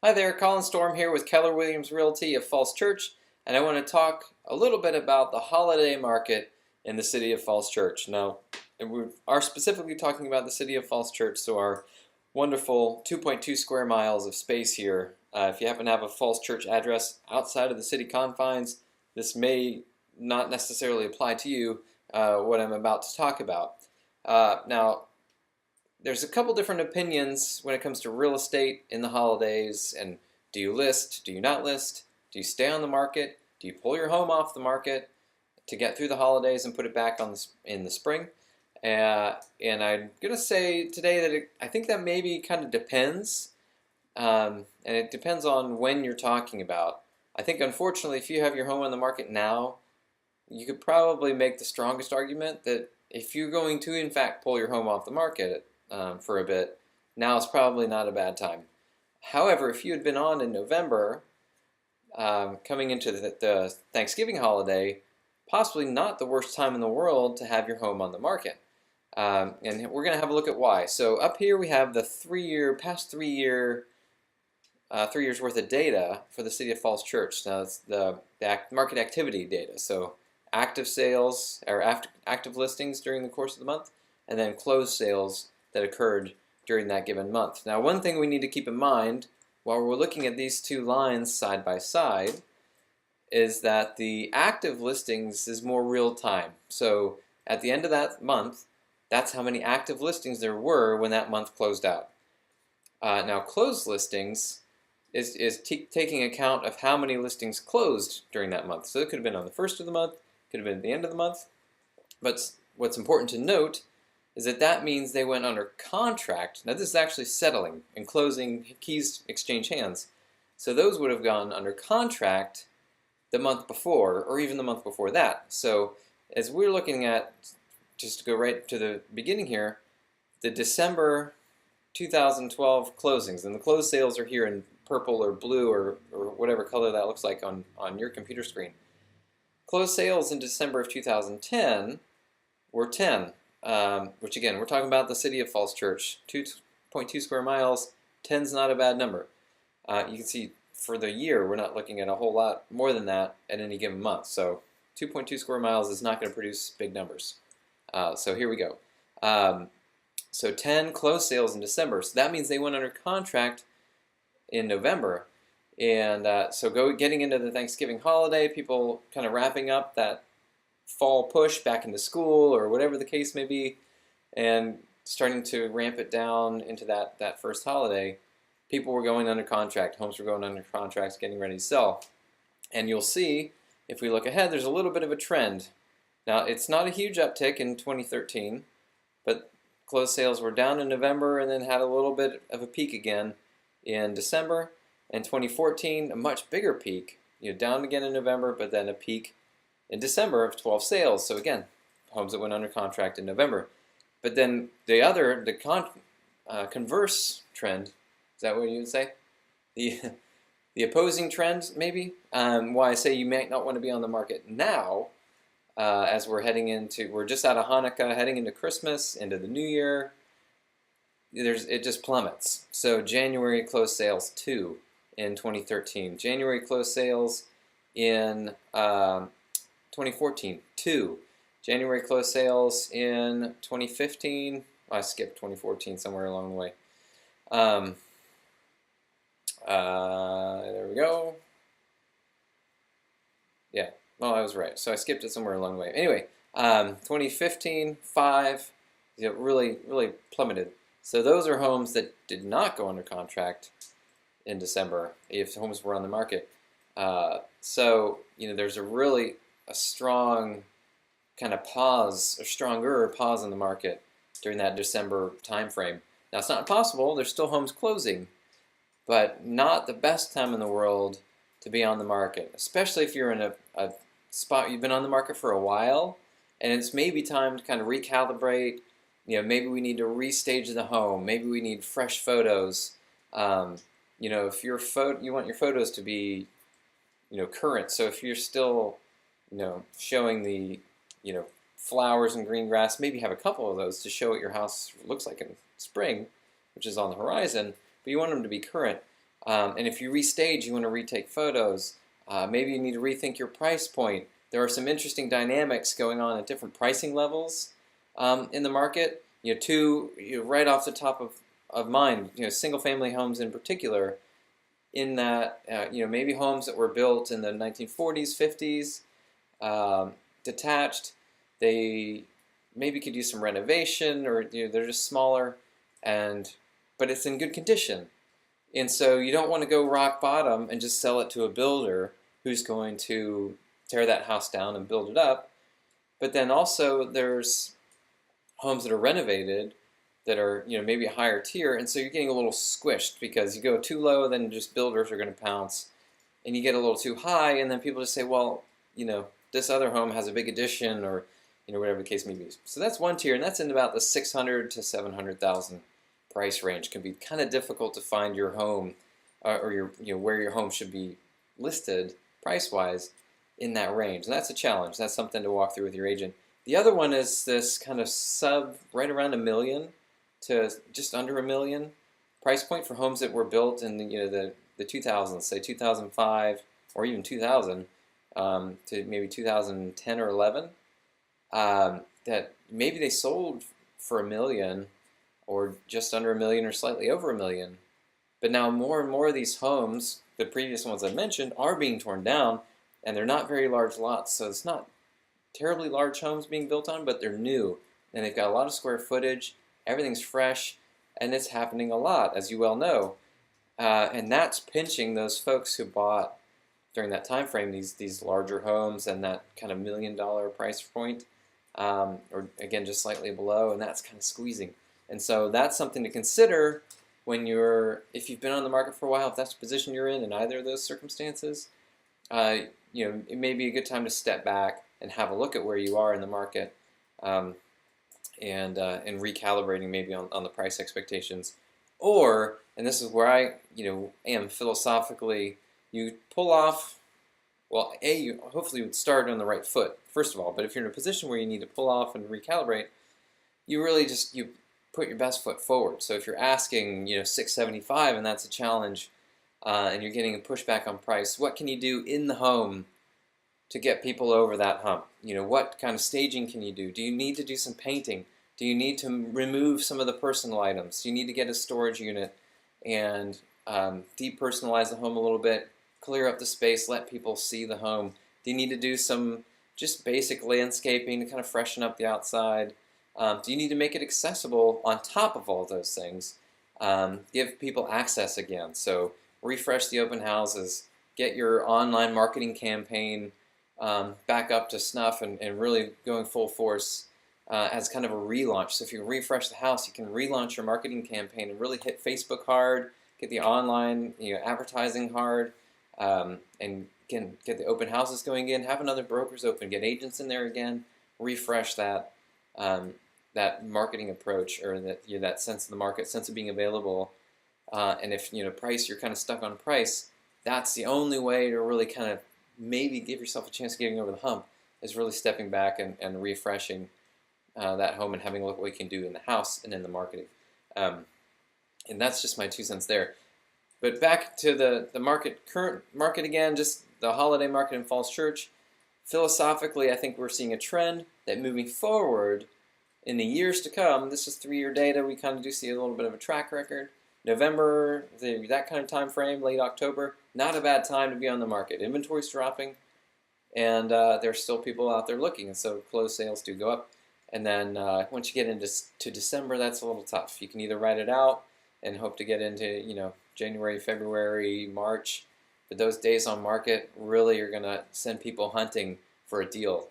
Hi there, Colin Storm here with Keller Williams Realty of Falls Church, and I want to talk a little bit about the holiday market in the city of Falls Church. Now, we are specifically talking about the city of Falls Church, so our wonderful 2.2 square miles of space here. If you happen to have a Falls Church address outside of the city confines, this may not necessarily apply to you, what I'm about to talk about. Now, there's a couple different opinions when it comes to real estate in the holidays, and do you list, do you not list, do you stay on the market, do you pull your home off the market to get through the holidays and put it back on in the spring? And I'm going to say today that I think that maybe kind of depends, and it depends on when you're talking about. I think unfortunately if you have your home on the market now, you could probably make the strongest argument that if you're going to in fact pull your home off the market for a bit, now is probably not a bad time. However, if you had been on in November, coming into the Thanksgiving holiday, possibly not the worst time in the world to have your home on the market. And we're going to have a look at why. So up here we have the past 3 years worth of data for the city of Falls Church. Now it's the market activity data. So active sales or active listings during the course of the month, and then closed sales that occurred during that given month. Now, one thing we need to keep in mind while we're looking at these two lines side by side is that the active listings is more real time. So at the end of that month, that's how many active listings there were when that month closed out. Now, closed listings is taking account of how many listings closed during that month. So it could have been on the first of the month, could have been at the end of the month. But what's important to note is that means they went under contract. Now this is actually settling and closing, keys exchange hands. So those would have gone under contract the month before, or even the month before that. So as we're looking at, just to go right to the beginning here, the December 2012 closings, and the closed sales are here in purple or blue or whatever color that looks like on your computer screen. Closed sales in December of 2010 were 10. Which again, we're talking about the city of Falls Church, 2.2 square miles, 10's not a bad number. You can see for the year, we're not looking at a whole lot more than that at any given month. So 2.2 square miles is not going to produce big numbers. So here we go. So 10 closed sales in December. So that means they went under contract in November. And so getting into the Thanksgiving holiday, people kind of wrapping up that fall push back into school or whatever the case may be, and starting to ramp it down into that first holiday, people were going under contract, homes were going under contracts, getting ready to sell. And you'll see, if we look ahead, there's a little bit of a trend. Now, it's not a huge uptick in 2013, but closed sales were down in November and then had a little bit of a peak again in December. And 2014, a much bigger peak, down again in November, but then a peak in December of 12 sales. So again, homes that went under contract in November. But then the converse trend, is that what you would say? The opposing trend, maybe? Why I say you might not want to be on the market now, as we're just out of Hanukkah, heading into Christmas, into the New Year, it just plummets. So January closed sales 2 in 2013. January closed sales in 2014, 2. January closed sales in 2015. I skipped 2014 somewhere along the way. There we go. Yeah, well, I was right. So I skipped it somewhere along the way. Anyway, 2015, 5, really, really plummeted. So those are homes that did not go under contract in December if homes were on the market. So, there's a strong kind of pause, or stronger pause in the market during that December time frame. Now, it's not impossible. There's still homes closing, but not the best time in the world to be on the market, especially if you're in a spot you've been on the market for a while, and it's maybe time to kind of recalibrate. Maybe we need to restage the home. Maybe we need fresh photos. If you want your photos to be, current. So if you're still showing the, flowers and green grass, maybe have a couple of those to show what your house looks like in spring, which is on the horizon, but you want them to be current. And if you restage, you want to retake photos. Maybe you need to rethink your price point. There are some interesting dynamics going on at different pricing levels in the market. Right off the top of mind, single-family homes in particular, in that maybe homes that were built in the 1940s, 50s, detached, they maybe could use some renovation, or they're just smaller, but it's in good condition. And so you don't want to go rock bottom and just sell it to a builder who's going to tear that house down and build it up. But then also there's homes that are renovated that are maybe a higher tier, and so you're getting a little squished because you go too low, then just builders are going to pounce, and you get a little too high, and then people just say, well, this other home has a big addition, or whatever the case may be. So that's one tier, and that's in about the 600 to 700,000 price range. It can be kind of difficult to find your home or your where your home should be listed price-wise in that range, and that's a challenge. That's something to walk through with your agent. The other one is this kind of right around $1 million to just under $1 million price point for homes that were built in the 2000s, say 2005 or even 2000 to maybe 2010 or 11. That maybe they sold for $1 million or just under $1 million or slightly over $1 million. But now more and more of these homes, the previous ones I mentioned, are being torn down, and they're not very large lots, so it's not terribly large homes being built on, but they're new, and they've got a lot of square footage, everything's fresh, and it's happening a lot, as you well know. And that's pinching those folks who bought during that time frame these larger homes and that kind of $1 million price point, or again just slightly below, and that's kind of squeezing. And so that's something to consider when if you've been on the market for a while, if that's the position you're in either of those circumstances, it may be a good time to step back and have a look at where you are in the market, and recalibrating maybe on the price expectations. Or, and this is where I am philosophically, you pull off, well, you hopefully would start on the right foot, first of all, but if you're in a position where you need to pull off and recalibrate, you really you put your best foot forward. So if you're asking $675 and that's a challenge, and you're getting a pushback on price, what can you do in the home to get people over that hump? What kind of staging can you do? Do you need to do some painting? Do you need to remove some of the personal items? Do you need to get a storage unit and depersonalize the home a little bit, clear up the space, let people see the home? Do you need to do some just basic landscaping to kind of freshen up the outside? Do you need to make it accessible on top of all those things? Give people access again. So refresh the open houses, get your online marketing campaign back up to snuff and really going full force as kind of a relaunch. So if you refresh the house, you can relaunch your marketing campaign and really hit Facebook hard, get the online advertising hard, and get the open houses going again, have another brokers open, get agents in there again, refresh that that marketing approach, or that sense of the market, sense of being available. And if price, you're kind of stuck on price, that's the only way to really kind of maybe give yourself a chance of getting over the hump, is really stepping back and refreshing that home and having a look at what you can do in the house and in the marketing. And that's just my 2 cents there. But back to the current market again, just the holiday market in Falls Church. Philosophically, I think we're seeing a trend that moving forward in the years to come, this is 3-year data, we kind of do see a little bit of a track record. November, that kind of time frame, late October, not a bad time to be on the market. Inventory's dropping, and there's still people out there looking, and so closed sales do go up. And then once you get into December, that's a little tough. You can either ride it out and hope to get into January, February, March, but those days on market really are going to send people hunting for a deal.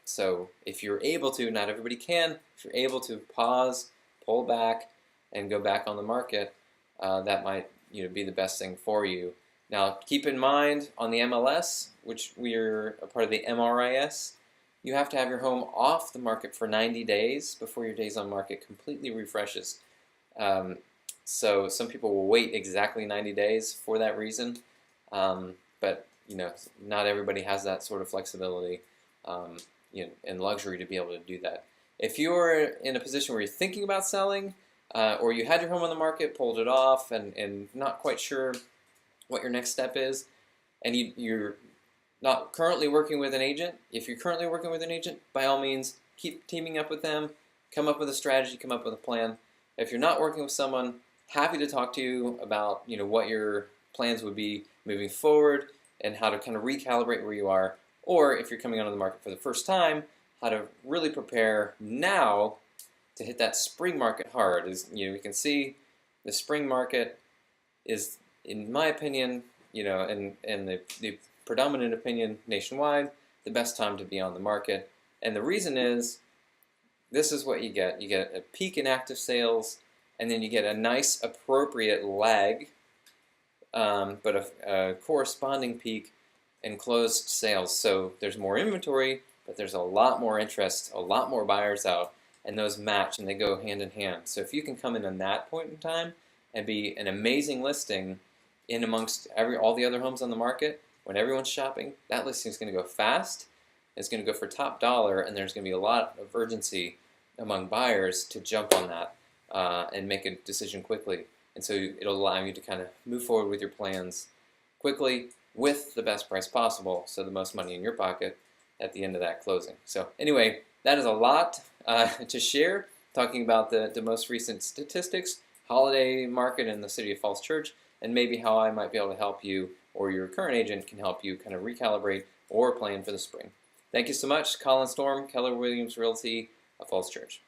So if you're able to, not everybody can, if you're able to pause, pull back, and go back on the market, that might be the best thing for you. Now keep in mind on the MLS, which we're a part of the MRIS, you have to have your home off the market for 90 days before your days on market completely refreshes. So some people will wait exactly 90 days for that reason, but not everybody has that sort of flexibility and luxury to be able to do that. If you're in a position where you're thinking about selling, or you had your home on the market, pulled it off, and not quite sure what your next step is, and you're not currently working with an agent. If you're currently working with an agent, by all means, keep teaming up with them, come up with a strategy, come up with a plan. If you're not working with someone, happy to talk to you about what your plans would be moving forward and how to kind of recalibrate where you are. Or if you're coming onto the market for the first time, how to really prepare now to hit that spring market hard. As we can see, the spring market is, in my opinion, and the predominant opinion nationwide, the best time to be on the market. And the reason is, this is what you get. You get a peak in active sales, and then you get a nice appropriate lag, but a corresponding peak in closed sales. So there's more inventory, but there's a lot more interest, a lot more buyers out, and those match and they go hand in hand. So if you can come in on that point in time and be an amazing listing in amongst all the other homes on the market, when everyone's shopping, that listing is going to go fast, it's going to go for top dollar, and there's going to be a lot of urgency among buyers to jump on that and make a decision quickly. And so it'll allow you to kind of move forward with your plans quickly with the best price possible, so the most money in your pocket at the end of that closing. So anyway, that is a lot to share, talking about the most recent statistics, holiday market in the city of Falls Church, and maybe how I might be able to help you, or your current agent can help you kind of recalibrate or plan for the spring. Thank you so much. Colin Storm, Keller Williams Realty of Falls Church.